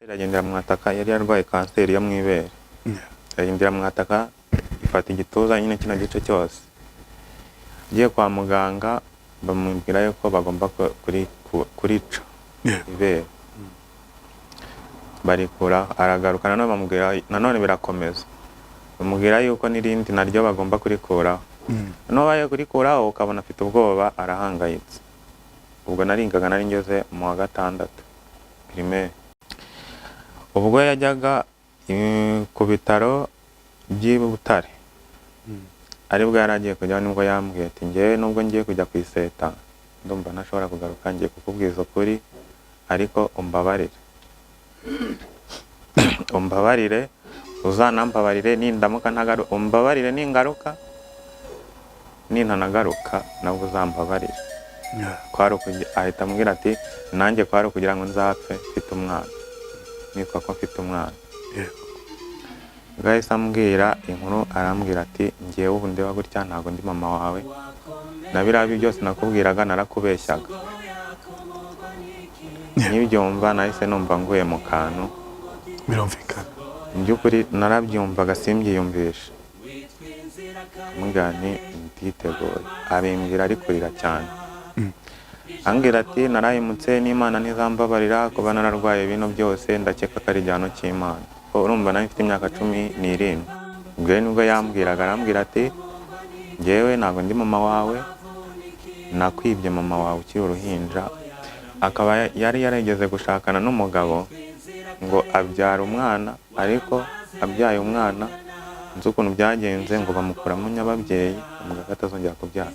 Iragendera mwataka yari yarwaye kanseri yo mwibere. Iragendera mwataka ifata igituza nyine kino gice cyose. Giye kwa muganga bamubwira yuko bagomba kurica ibere. Barikura aragaruka nanone bamubwira nanone birakomeza. Bamubwira yuko nirindi naryo bagomba kurikuraho. No baye kurikuraho ukabona afite ubwoba arahangayitse. Ubwo naringaga nari ngeze mu wa gatandatu primaire. Ubwo yajyaga ku bitaro by'Ibutare aribwo yaragiye kujya nibwo yambwiye ati ngewe nubwo ngiye kujya kwiseta ndumva ntashobora kugaruka ngiye kukubwiza ukuri ariko umbabarire uzanambabarire nindamuka ntagaruka umbabarire ningaruka nintanagaruka nabwo uzambabarire. Kwaro ahita ambwira ati nanjye kwaro kugira ngo nzapfe mfite umwana nitwa ko mfite umwana. Gahise ambwira inkuru arambwira ati ngiye ubu ndeba gutya ntago ndi mama wawe nabirabi byose nakubwiraga narakubeshyaga. Nibyumva nahise numva nguye mu kantu birumvikana by'ukuri narabyumvaga simbyiyumvisha. Mugani nditeguye abimbwira ari kurira cyane. Ambwira ati narayimutse n'Imana ntizambabarira kuba nararwaye ibintu byose ndakeka ko ari igihano cy'Imana. Urumva nari mfite imyaka 17. Ubwo nibwo yambwiraga arambwira ati ngewe ntago ndi mama wawe nakwibye mama wawe ukiri uruhinja. Akaba yari yarigeze gushakana n'umugabo ngo abyara umwana ariko abyaye umwana nzi ukuntu byagenze ngo bamukuramo nyababyeyi umugabo atazongera kubyara.